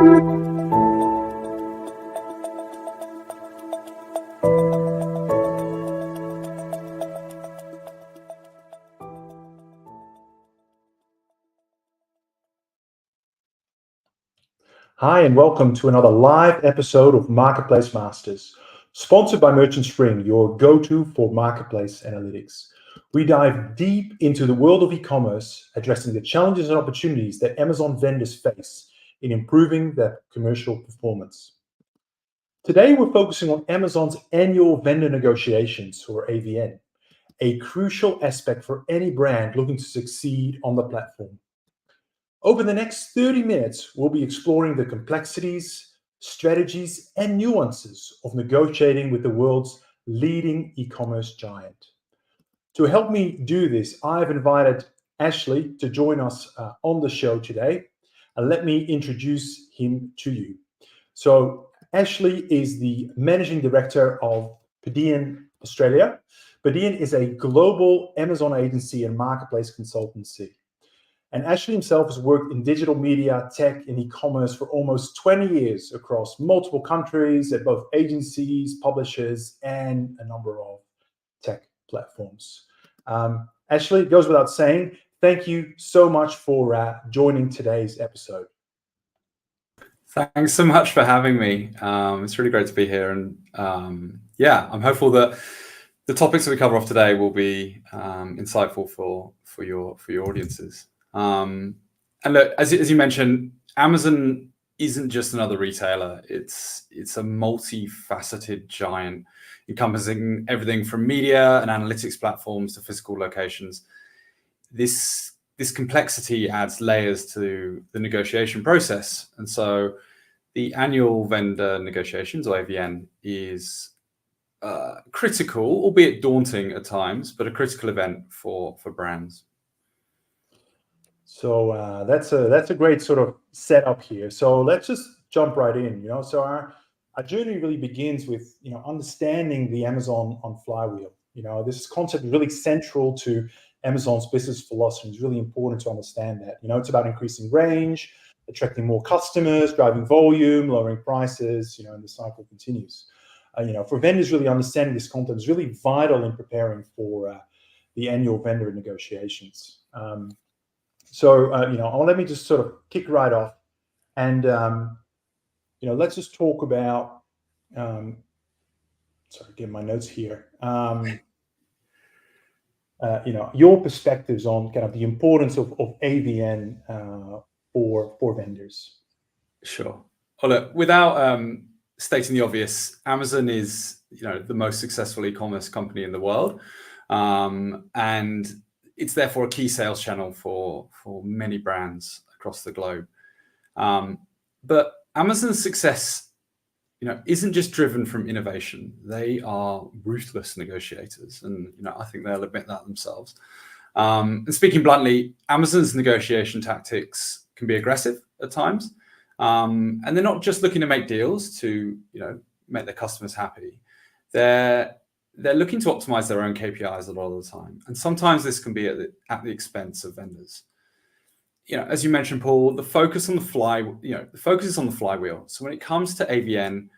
Hi, and welcome to another live episode of Marketplace Masters, sponsored by Merchant Spring, your go-to for marketplace analytics. We dive deep into the world of e-commerce, addressing the challenges and opportunities that Amazon vendors face in improving their commercial performance. Today, we're focusing on Amazon's annual vendor negotiations, or AVN, a crucial aspect for any brand looking to succeed on the platform. Over the next 30 minutes, we'll be exploring the complexities, strategies, and nuances of negotiating with the world's leading e-commerce giant. To help me do this, I've invited Ashley to join us on the show today. And let me introduce him to you. So Ashley is the Managing Director of Podean Australia. Podean is a global Amazon agency and marketplace consultancy. And Ashley himself has worked in digital media, tech, and e-commerce for almost 20 years across multiple countries at both agencies, publishers, and a number of tech platforms. Ashley, it goes without saying, thank you so much for joining today's episode. Thanks so much for having me. It's really great to be here. And I'm hopeful that the topics that we cover off today will be insightful for your audiences. And look, as you mentioned, Amazon isn't just another retailer. It's a multifaceted giant encompassing everything from media and analytics platforms to physical locations. This complexity adds layers to the negotiation process. And so the annual vendor negotiations, or AVN, is critical, albeit daunting at times, but a critical event for brands. So that's a great sort of setup here. So let's just jump right in. So our journey really begins with understanding the Amazon on flywheel. This concept is really central to Amazon's business philosophy. It's really important to understand that. It's about increasing range, attracting more customers, driving volume, lowering prices. And the cycle continues. For vendors, really understanding this concept is really vital in preparing for the annual vendor negotiations. So, let me just sort of kick right off, and let's just talk about. Sorry, get my notes here. Your perspectives on kind of the importance of AVN for vendors. Sure. Well, look, without stating the obvious, Amazon is the most successful e-commerce company in the world, and it's therefore a key sales channel for many brands across the globe. But Amazon's success, isn't just driven from innovation. They are ruthless negotiators, and I think they'll admit that themselves. And speaking bluntly, Amazon's negotiation tactics can be aggressive at times, and they're not just looking to make deals to make their customers happy. They're looking to optimize their own KPIs a lot of the time. And sometimes this can be at the expense of vendors. As you mentioned, Paul, the focus is on the flywheel. So when it comes to AVN,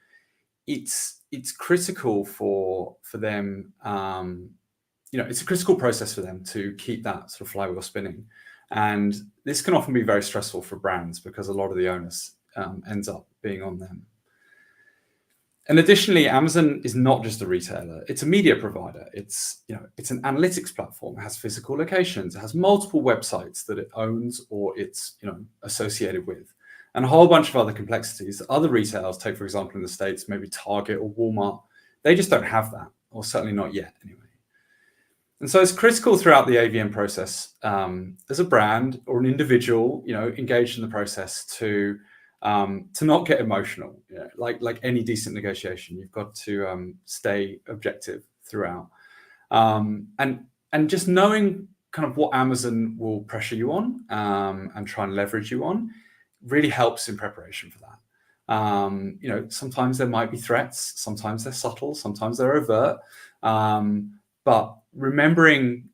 it's critical for them. It's a critical process for them to keep that sort of flywheel spinning. And this can often be very stressful for brands because a lot of the onus ends up being on them. And additionally, Amazon is not just a retailer; it's a media provider. It's an analytics platform. It has physical locations. It has multiple websites that it owns or it's associated with, and a whole bunch of other complexities. Other retailers, take for example in the States, maybe Target or Walmart, they just don't have that, or certainly not yet anyway. And so it's critical throughout the AVN process as a brand or an individual, engaged in the process to not get emotional. Like any decent negotiation, you've got to stay objective throughout, and just knowing kind of what Amazon will pressure you on and try and leverage you on really helps in preparation for that. Sometimes there might be threats, sometimes they're subtle, sometimes they're overt, but remembering,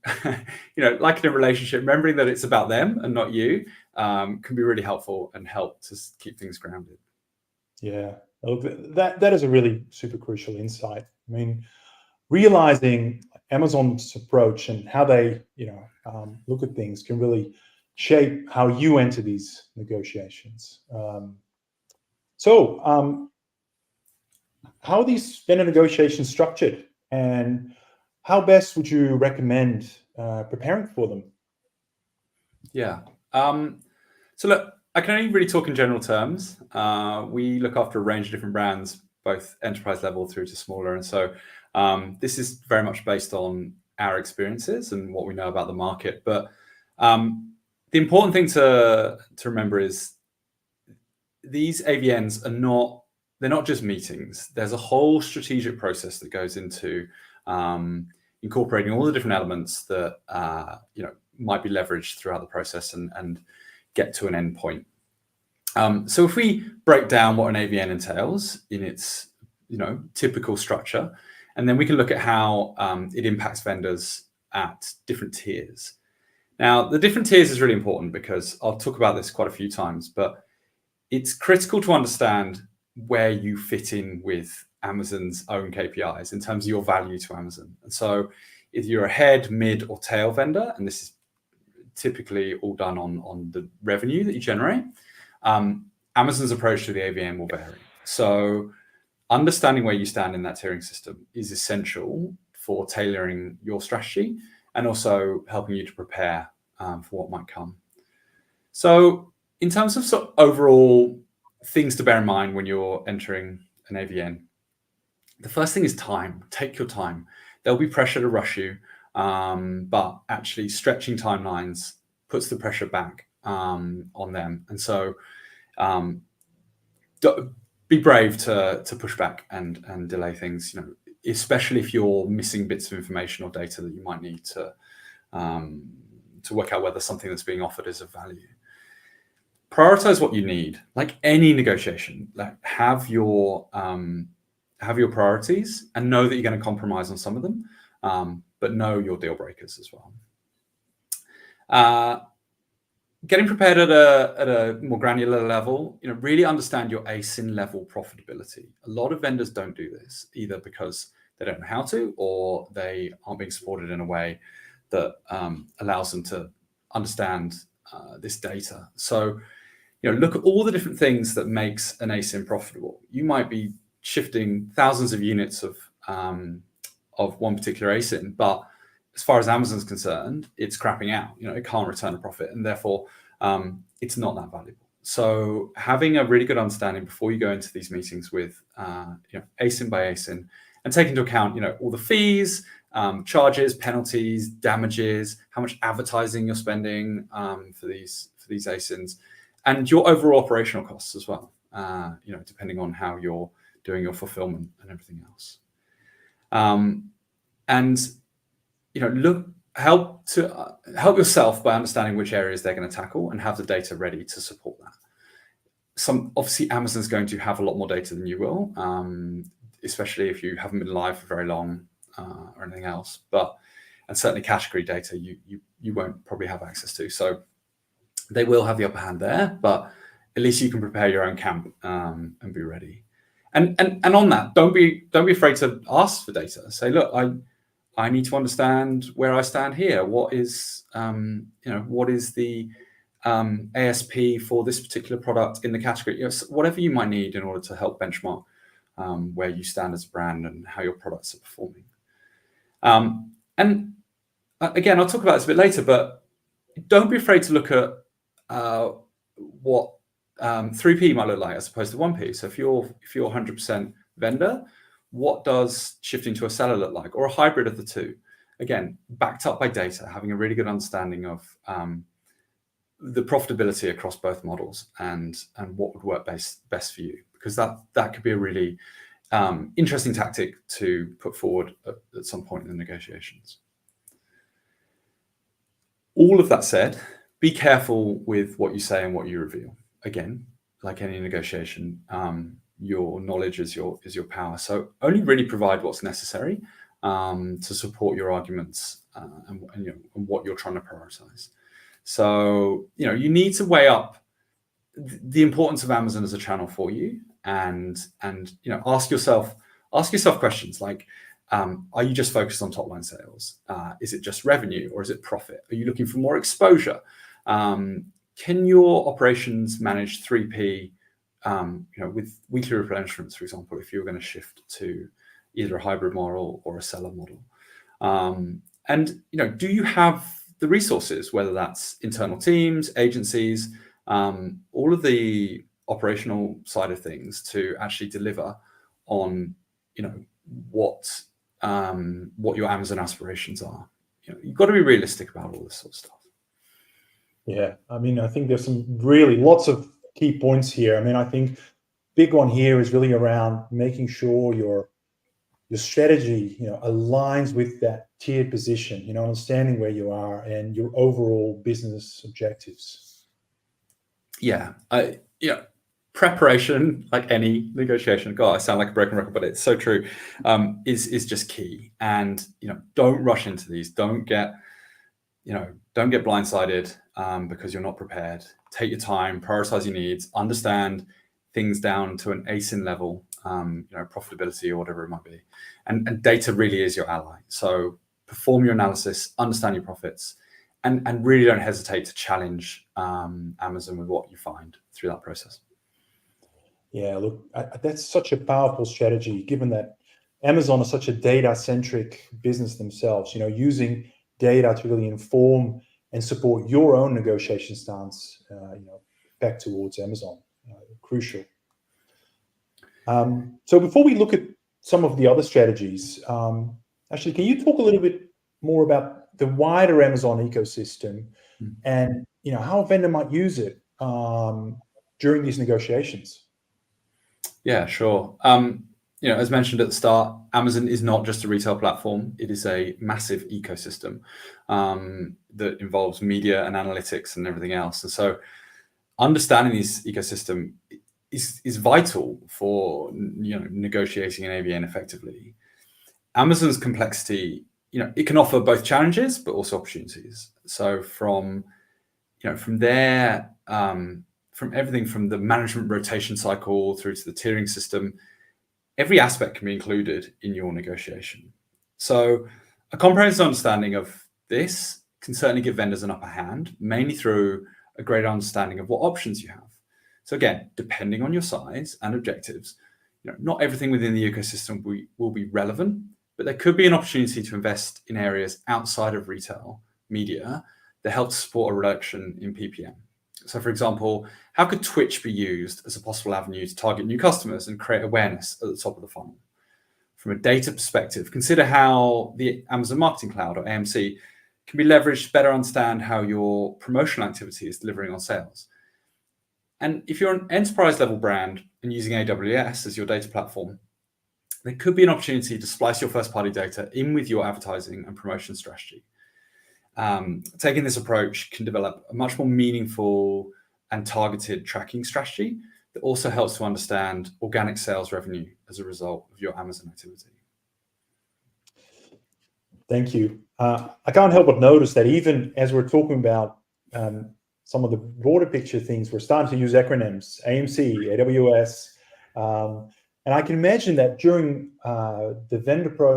like in a relationship, remembering that it's about them and not you can be really helpful and help to keep things grounded. Yeah, look, that is a really super crucial insight. I mean, realizing Amazon's approach and how they, look at things can really shape how you enter these negotiations. How are these vendor negotiations structured, and how best would you recommend preparing for them? Yeah. So look, I can only really talk in general terms. We look after a range of different brands, both enterprise level through to smaller. And so this is very much based on our experiences and what we know about the market. But the important thing to remember is these AVNs they're not just meetings. There's a whole strategic process that goes into incorporating all the different elements that might be leveraged throughout the process and get to an end point. So if we break down what an AVN entails in its typical structure, and then we can look at how it impacts vendors at different tiers. Now, the different tiers is really important because I'll talk about this quite a few times, but it's critical to understand where you fit in with Amazon's own KPIs in terms of your value to Amazon. And so if you're a head, mid, or tail vendor, and this is typically all done on the revenue that you generate, Amazon's approach to the AVM will vary. So understanding where you stand in that tiering system is essential for tailoring your strategy and also helping you to prepare for what might come. So in terms of sort of overall things to bear in mind when you're entering an AVN, the first thing is time. Take your time. There'll be pressure to rush you, but actually stretching timelines puts the pressure back on them. And so be brave to push back and delay things, especially if you're missing bits of information or data that you might need to work out whether something that's being offered is of value. Prioritize what you need. Like any negotiation, like have your priorities and know that you're going to compromise on some of them, but know your deal breakers as well. Getting prepared at a more granular level, really understand your ASIN level profitability. A lot of vendors don't do this either because they don't know how to, or they aren't being supported in a way that allows them to understand this data. So, look at all the different things that makes an ASIN profitable. You might be shifting thousands of units of one particular ASIN, but as far as Amazon's concerned, it's crapping out. It can't return a profit, and therefore it's not that valuable. So having a really good understanding before you go into these meetings with ASIN by ASIN, and take into account all the fees, charges, penalties, damages, how much advertising you're spending for these ASINs, and your overall operational costs as well. Depending on how you're doing your fulfillment and everything else. Help yourself by understanding which areas they're going to tackle and have the data ready to support that. Obviously, Amazon's going to have a lot more data than you will, especially if you haven't been live for very long or anything else. And certainly category data you won't probably have access to. So they will have the upper hand there, but at least you can prepare your own camp and be ready. And on that, don't be afraid to ask for data. Say, look, I need to understand where I stand here. What is the ASP for this particular product in the category? Whatever you might need in order to help benchmark where you stand as a brand and how your products are performing. And again, I'll talk about this a bit later, but don't be afraid to look at what 3P might look like as opposed to 1P. So if you're 100% vendor, what does shifting to a seller look like, or a hybrid of the two? Again, backed up by data, having a really good understanding of the profitability across both models and what would work best for you, because that could be a really interesting tactic to put forward at some point in the negotiations. All of that said, be careful with what you say and what you reveal. Again, like any negotiation, your knowledge is your power. So only really provide what's necessary, to support your arguments and what you're trying to prioritize. So you need to weigh up the importance of Amazon as a channel for you, and ask yourself questions like, are you just focused on top line sales? Is it just revenue, or is it profit? Are you looking for more exposure? Can your operations manage 3P with weekly replenishments, for example, if you're going to shift to either a hybrid model or a seller model? And do you have the resources, whether that's internal teams, agencies, all of the operational side of things, to actually deliver on what your Amazon aspirations are? You've got to be realistic about all this sort of stuff. Yeah, I mean, I think there's lots of key points here. I mean, I think big one here is really around making sure your strategy, aligns with that tiered position, understanding where you are and your overall business objectives. Yeah, preparation, like any negotiation. God, I sound like a broken record, but it's so true. Is just key, and don't rush into these. Don't get blindsided because you're not prepared. Take your time, prioritize your needs, understand things down to an ASIN level, profitability or whatever it might be. And data really is your ally. So perform your analysis, understand your profits, and really don't hesitate to challenge Amazon with what you find through that process. Yeah, look, that's such a powerful strategy, given that Amazon is such a data-centric business themselves, using data to really inform and support your own negotiation stance, back towards Amazon, crucial. So before we look at some of the other strategies, actually, can you talk a little bit more about the wider Amazon ecosystem and how a vendor might use it during these negotiations? Yeah, sure. As mentioned at the start, Amazon is not just a retail platform. It is a massive ecosystem that involves media and analytics and everything else. And so understanding this ecosystem is vital for negotiating an ABN effectively. Amazon's complexity, it can offer both challenges but also opportunities. So from their from everything from the management rotation cycle through to the tiering system, every aspect can be included in your negotiation. So a comprehensive understanding of this can certainly give vendors an upper hand, mainly through a greater understanding of what options you have. So again, depending on your size and objectives, not everything within the ecosystem will be relevant, but there could be an opportunity to invest in areas outside of retail media that help support a reduction in PPM. So for example, how could Twitch be used as a possible avenue to target new customers and create awareness at the top of the funnel? From a data perspective, consider how the Amazon Marketing Cloud, or AMC, can be leveraged to better understand how your promotional activity is delivering on sales. And if you're an enterprise level brand and using AWS as your data platform, there could be an opportunity to splice your first party data in with your advertising and promotion strategy. Taking this approach can develop a much more meaningful and targeted tracking strategy that also helps to understand organic sales revenue as a result of your Amazon activity. Thank you. I can't help but notice that even as we're talking about some of the broader picture things, we're starting to use acronyms: AMC, AWS, and I can imagine that during the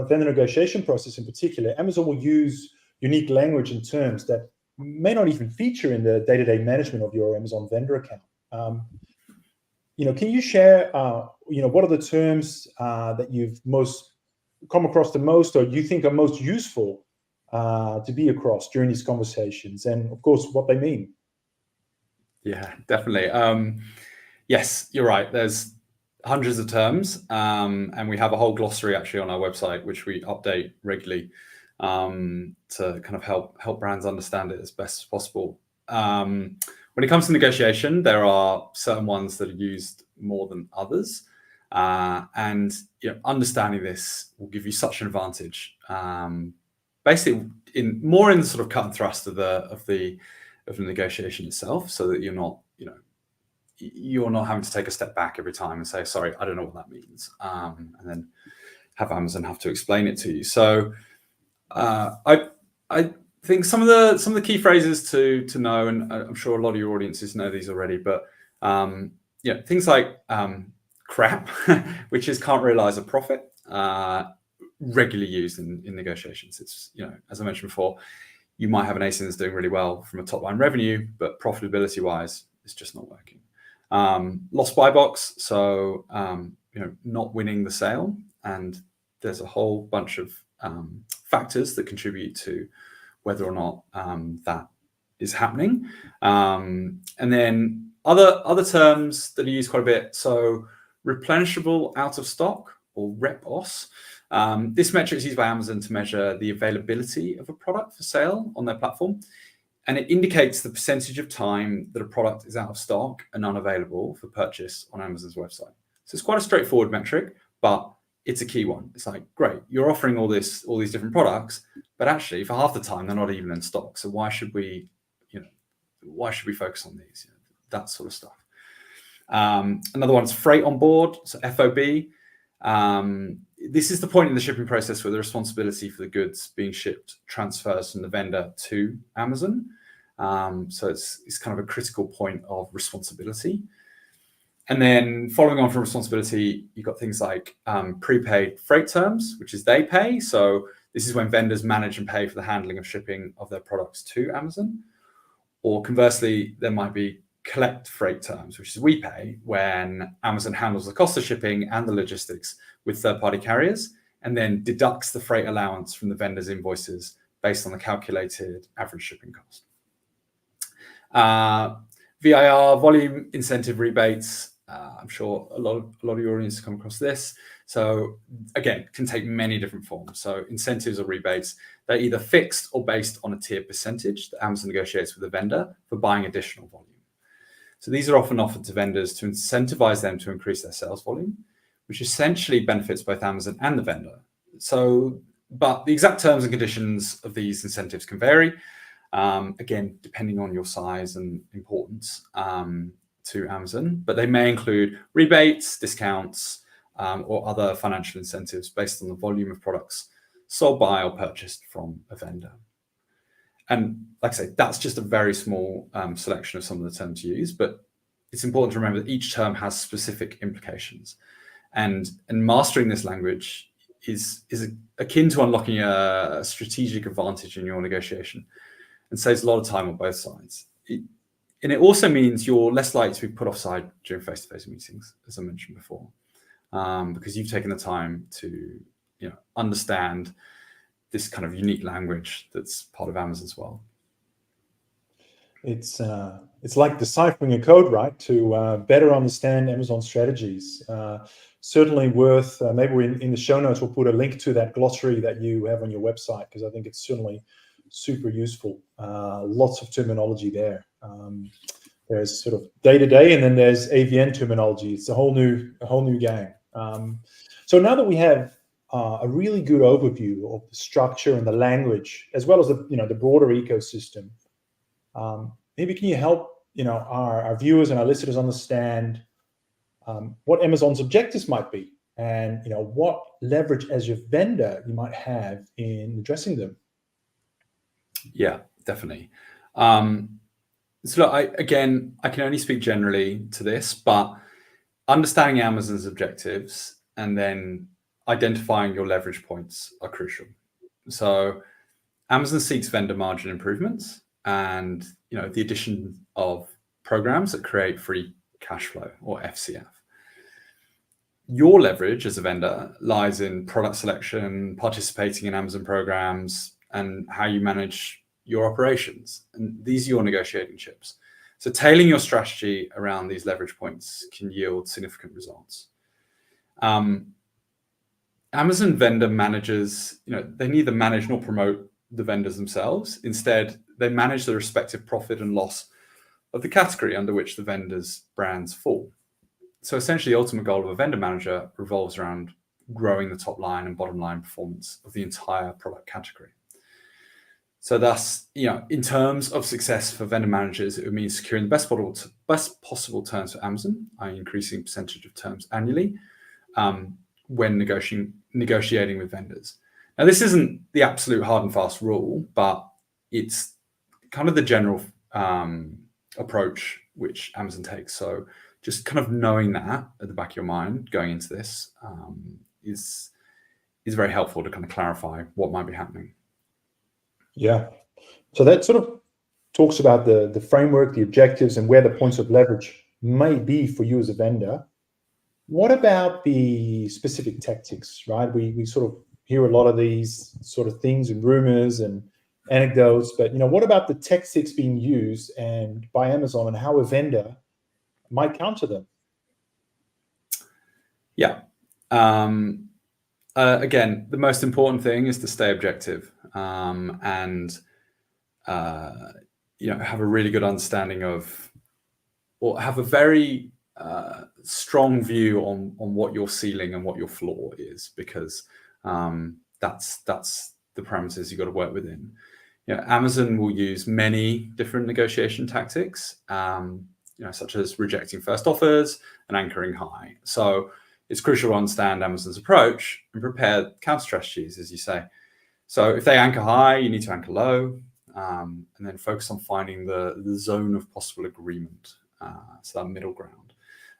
vendor negotiation process in particular, Amazon will use unique language and terms that may not even feature in the day-to-day management of your Amazon vendor account. Can you share, what are the terms that you've most come across the most, or you think are most useful to be across during these conversations, and of course, what they mean? Yeah, definitely. Yes, you're right. There's hundreds of terms, and we have a whole glossary actually on our website, which we update regularly to kind of help brands understand it as best as possible. When it comes to negotiation, there are certain ones that are used more than others, and understanding this will give you such an advantage. Basically, in the sort of cut and thrust of the negotiation itself, so that you're not having to take a step back every time and say, sorry, I don't know what that means, and then have Amazon have to explain it to you. So I think some of the key phrases to know, and I'm sure a lot of your audiences know these already, but things like crap, which is can't realize a profit, regularly used in negotiations. It's, as I mentioned before, you might have an ASIN that's doing really well from a top line revenue, but profitability wise, it's just not working. Lost buy box, so not winning the sale, and there's a whole bunch of factors that contribute to whether or not that is happening. And then other terms that are used quite a bit. So replenishable out of stock, or REPOS. This metric is used by Amazon to measure the availability of a product for sale on their platform. And it indicates the percentage of time that a product is out of stock and unavailable for purchase on Amazon's website. So it's quite a straightforward metric, but it's a key one. It's like, great, you're offering all these different products, but actually for half the time they're not even in stock. So why should we focus on these? That sort of stuff. Another one's freight on board, so FOB. This is the point in the shipping process where the responsibility for the goods being shipped transfers from the vendor to Amazon. So it's kind of a critical point of responsibility. And then following on from responsibility, you've got things like prepaid freight terms, which is they pay. So this is when vendors manage and pay for the handling of shipping of their products to Amazon. Or conversely, there might be collect freight terms, which is we pay, when Amazon handles the cost of shipping and the logistics with third-party carriers, and then deducts the freight allowance from the vendor's invoices based on the calculated average shipping cost. VIR, volume incentive rebates. I'm sure a lot of your audience come across this. So again, can take many different forms. So incentives or rebates, they're either fixed or based on a tiered percentage that Amazon negotiates with the vendor for buying additional volume. So these are often offered to vendors to incentivize them to increase their sales volume, which essentially benefits both Amazon and the vendor. So, but the exact terms and conditions of these incentives can vary, again, depending on your size and importance to Amazon, but they may include rebates, discounts, or other financial incentives based on the volume of products sold by or purchased from a vendor. And like I say, that's just a very small selection of some of the terms used, but it's important to remember that each term has specific implications. And mastering this language is akin to unlocking a strategic advantage in your negotiation and saves a lot of time on both sides. And it also means you're less likely to be put offside during face-to-face meetings, as I mentioned before, because you've taken the time to understand this kind of unique language that's part of Amazon's world. It's like deciphering a code, right? To better understand Amazon strategies. Certainly worth, maybe in the show notes, we'll put a link to that glossary that you have on your website, because I think it's certainly super useful. Lots of terminology there. There's sort of day-to-day, and then there's AVN terminology. It's a whole new game. So now that we have a really good overview of the structure and the language, as well as the broader ecosystem, maybe can you help our viewers and our listeners understand what Amazon's objectives might be, and what leverage as your vendor you might have in addressing them? Yeah, definitely. So look, I can only speak generally to this, but understanding Amazon's objectives and then identifying your leverage points are crucial. So Amazon seeks vendor margin improvements and the addition of programs that create free cash flow, or FCF. Your leverage as a vendor lies in product selection, participating in Amazon programs, and how you manage your operations. And these are your negotiating chips. So tailoring your strategy around these leverage points can yield significant results. Amazon vendor managers, they neither manage nor promote the vendors themselves. Instead, they manage the respective profit and loss of the category under which the vendors' brands fall. So essentially, the ultimate goal of a vendor manager revolves around growing the top line and bottom line performance of the entire product category. So thus, in terms of success for vendor managers, it would mean securing the best possible terms for Amazon, i.e. increasing percentage of terms annually, when negotiating with vendors. Now, this isn't the absolute hard and fast rule, but it's kind of the general approach which Amazon takes. So just kind of knowing that at the back of your mind going into this is very helpful to kind of clarify what might be happening. Yeah. So that sort of talks about the framework, the objectives, and where the points of leverage may be for you as a vendor. What about the specific tactics, right? We sort of hear a lot of these sort of things and rumors and anecdotes, but what about the tactics being used and by Amazon and how a vendor might counter them? Yeah. Again, the most important thing is to stay objective and have a really good understanding of, or have a very strong view on what your ceiling and what your floor is, because that's the parameters you've got to work within. Amazon will use many different negotiation tactics, such as rejecting first offers and anchoring high. So it's crucial to understand Amazon's approach and prepare counter strategies, as you say. So if they anchor high, you need to anchor low, and then focus on finding the zone of possible agreement, so that middle ground.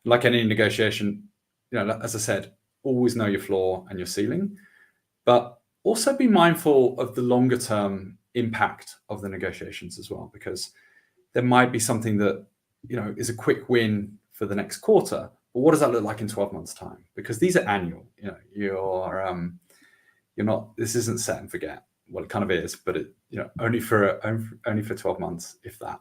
Like any negotiation, as I said, always know your floor and your ceiling, but also be mindful of the longer term impact of the negotiations as well, because there might be something that is a quick win for the next quarter, but what does that look like in 12 months time? Because these are annual. You're not, this isn't set and forget. Well, it kind of is, but only for 12 months, if that.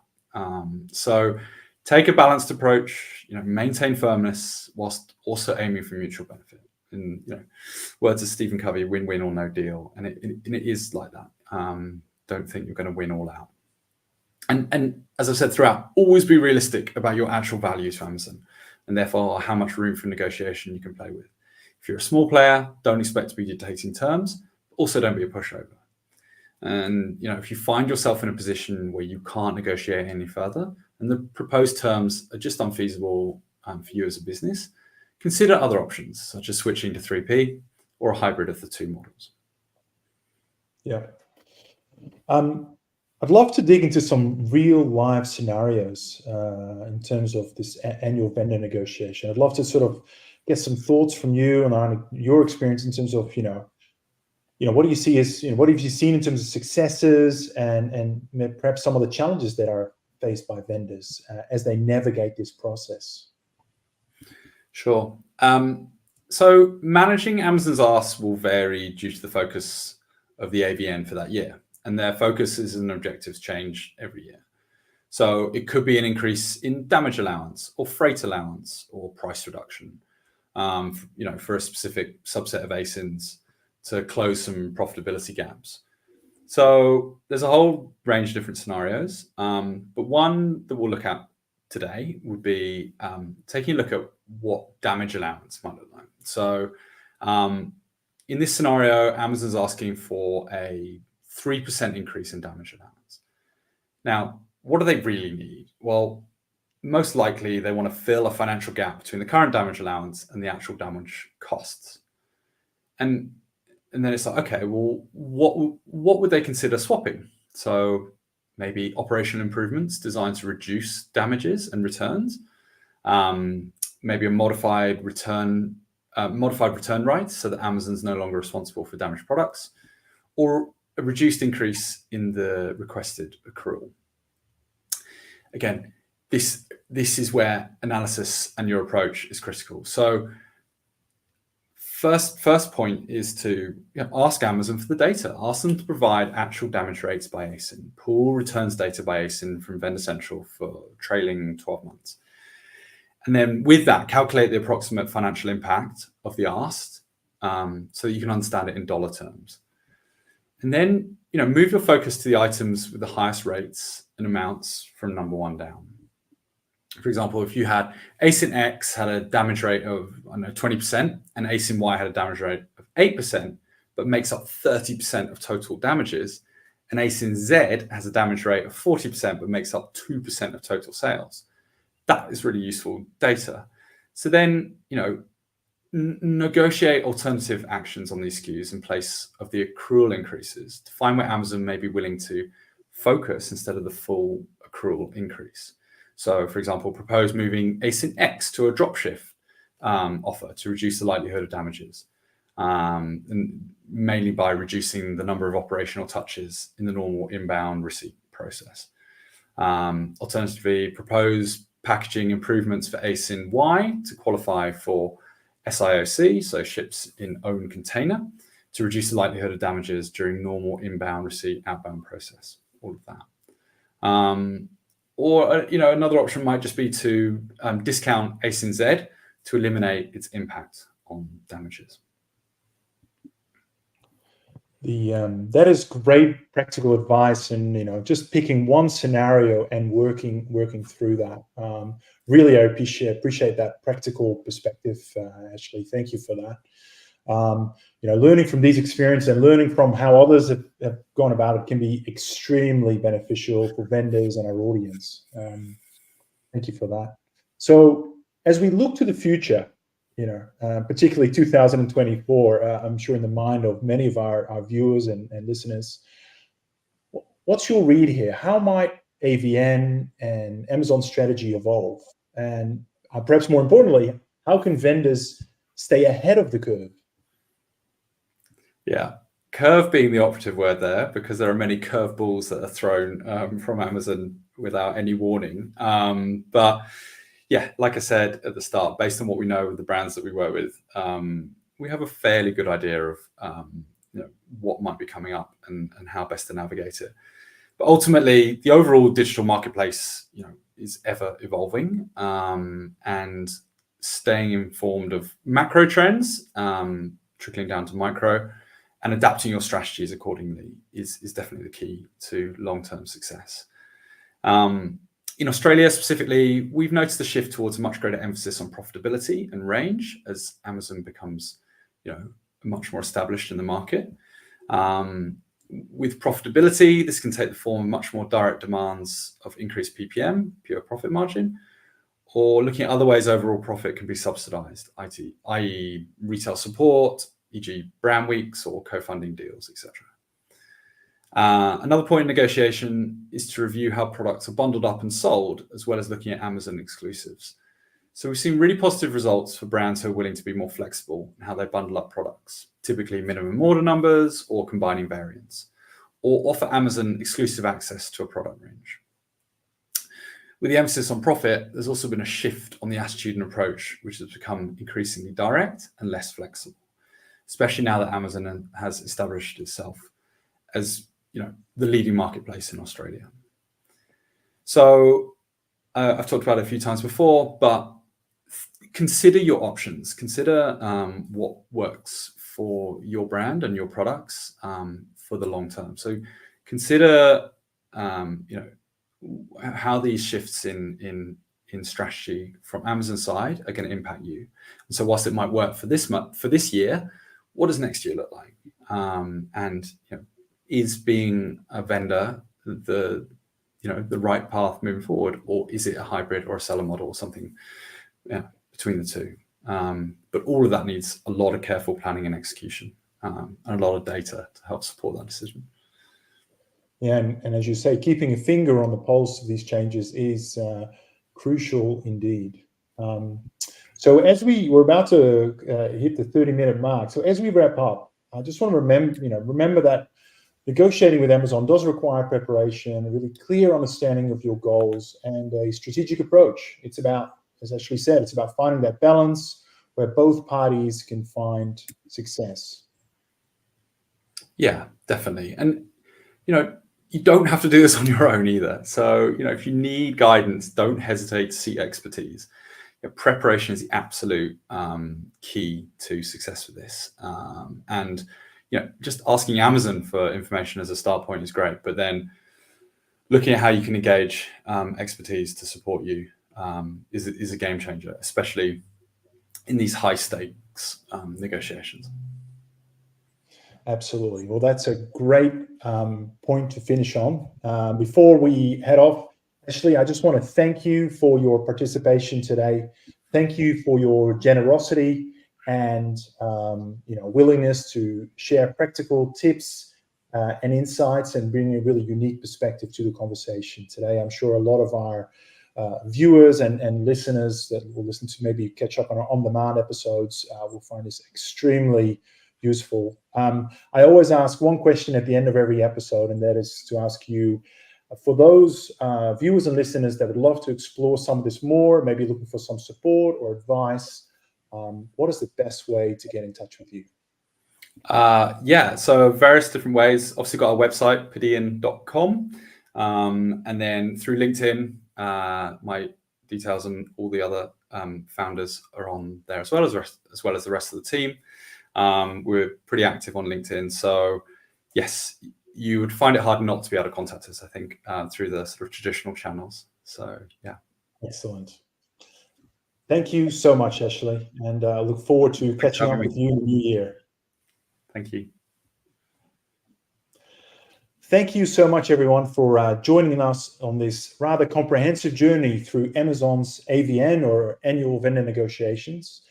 So take a balanced approach, maintain firmness whilst also aiming for mutual benefit. And words of Stephen Covey, win-win or no deal. And it is like that. Don't think you're going to win all out. And as I've said throughout, always be realistic about your actual value to Amazon, and therefore how much room for negotiation you can play with. If you're a small player, don't expect to be dictating terms. Also, don't be a pushover. And if you find yourself in a position where you can't negotiate any further, and the proposed terms are just unfeasible for you as a business, consider other options, such as switching to 3P or a hybrid of the two models. Yeah. I'd love to dig into some real live scenarios in terms of this annual vendor negotiation. I'd love to sort of get some thoughts from you on your experience in terms of, what do you see as, what have you seen in terms of successes and perhaps some of the challenges that are faced by vendors as they navigate this process? Sure. So managing Amazon's ask will vary due to the focus of the AVN for that year, and their focuses and objectives change every year. So it could be an increase in damage allowance or freight allowance or price reduction, for a specific subset of ASINs to close some profitability gaps. So there's a whole range of different scenarios, but one that we'll look at today would be taking a look at what damage allowance might look like. So in this scenario, Amazon's asking for a 3% increase in damage allowance. Now, what do they really need? Well, most likely they want to fill a financial gap between the current damage allowance and the actual damage costs. And then it's like, okay, well, what would they consider swapping? So maybe operational improvements designed to reduce damages and returns, maybe a modified return rights so that Amazon's no longer responsible for damaged products, or a reduced increase in the requested accrual. Again, this is where analysis and your approach is critical. So first point is to ask Amazon for the data. Ask them to provide actual damage rates by ASIN, pull returns data by ASIN from Vendor Central for trailing 12 months. And then with that, calculate the approximate financial impact of the ask so that you can understand it in dollar terms. And then move your focus to the items with the highest rates and amounts from number one down. For example, if you had ASIN X had a damage rate of 20%, and ASIN Y had a damage rate of 8%, but makes up 30% of total damages, and ASIN Z has a damage rate of 40%, but makes up 2% of total sales. That is really useful data. So then, negotiate alternative actions on these SKUs in place of the accrual increases to find where Amazon may be willing to focus instead of the full accrual increase. So, for example, propose moving ASIN X to a dropship offer to reduce the likelihood of damages, and mainly by reducing the number of operational touches in the normal inbound receipt process. Alternatively, propose packaging improvements for ASIN Y to qualify for SIOC, so ships in own container, to reduce the likelihood of damages during normal inbound receipt outbound process. All of that. Or another option might just be to discount ASIN Z to eliminate its impact on damages. That is great practical advice, and just picking one scenario and working through that. Really, I appreciate that practical perspective, Ashley. Thank you for that. Learning from these experiences and learning from how others have gone about it can be extremely beneficial for vendors and our audience. Thank you for that. So, as we look to the future, particularly 2024, I'm sure in the mind of many of our viewers and listeners, what's your read here? How might AVN and Amazon's strategy evolve? And perhaps more importantly, how can vendors stay ahead of the curve? Yeah, curve being the operative word there, because there are many curveballs that are thrown from Amazon without any warning. But yeah, like I said at the start, based on what we know of the brands that we work with, we have a fairly good idea of what might be coming up and how best to navigate it. But ultimately, the overall digital marketplace, is ever evolving, and staying informed of macro trends, trickling down to micro, and adapting your strategies accordingly is definitely the key to long-term success. In Australia specifically, we've noticed a shift towards a much greater emphasis on profitability and range as Amazon becomes, much more established in the market. With profitability, this can take the form of much more direct demands of increased PPM, pure profit margin, or looking at other ways overall profit can be subsidized, i.e. retail support, e.g. brand weeks or co-funding deals, etc. Another point in negotiation is to review how products are bundled up and sold, as well as looking at Amazon exclusives. So we've seen really positive results for brands who are willing to be more flexible in how they bundle up products, typically minimum order numbers or combining variants, or offer Amazon exclusive access to a product range. With the emphasis on profit, there's also been a shift on the attitude and approach, which has become increasingly direct and less flexible, especially now that Amazon has established itself as the leading marketplace in Australia. So I've talked about it a few times before, but consider your options. Consider what works for your brand and your products for the long term. So consider how these shifts in strategy from Amazon's side are going to impact you. And so whilst it might work for this year, what does next year look like? And is being a vendor the right path moving forward, or is it a hybrid or a seller model or something between the two? But all of that needs a lot of careful planning and execution, and a lot of data to help support that decision. Yeah, and as you say, keeping a finger on the pulse of these changes is crucial indeed. So as we're about to hit the 30-minute mark, so as we wrap up, I just want to remember that negotiating with Amazon does require preparation, a really clear understanding of your goals, and a strategic approach. It's about, as Ashley said, it's about finding that balance where both parties can find success. Yeah, definitely. And, you don't have to do this on your own either. So, if you need guidance, don't hesitate to seek expertise. Preparation is the absolute key to success with this. And just asking Amazon for information as a start point is great, but then looking at how you can engage expertise to support you is a game changer, especially in these high stakes negotiations. Absolutely. Well, that's a great point to finish on. Before we head off, Ashley, I just want to thank you for your participation today. Thank you for your generosity and willingness to share practical tips and insights and bring a really unique perspective to the conversation today. I'm sure a lot of our viewers and listeners that will listen to maybe catch up on our on-demand episodes will find this extremely useful. I always ask one question at the end of every episode, and that is to ask you, for those viewers and listeners that would love to explore some of this more, maybe looking for some support or advice, what is the best way to get in touch with you? Yeah, so various different ways. Obviously got our website, podean.com, and then through LinkedIn, my details and all the other founders are on there, as well as the rest of the team. We're pretty active on LinkedIn, so yes, you would find it hard not to be able to contact us, I think, through the sort of traditional channels. So yeah. Excellent. Thank you so much, Ashley, and I look forward to catching up with you in the new year. Thank you. Thank you so much, everyone, for joining us on this rather comprehensive journey through Amazon's AVN, or annual vendor negotiations.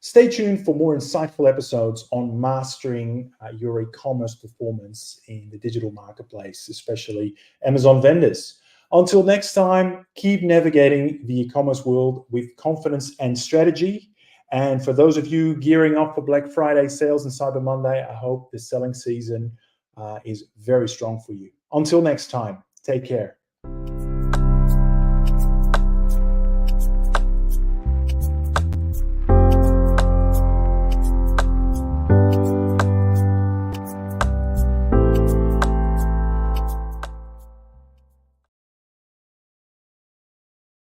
Stay tuned for more insightful episodes on mastering your e-commerce performance in the digital marketplace, especially Amazon vendors. Until next time, keep navigating the e-commerce world with confidence and strategy. And for those of you gearing up for Black Friday sales and Cyber Monday, I hope the selling season is very strong for you. Until next time, take care.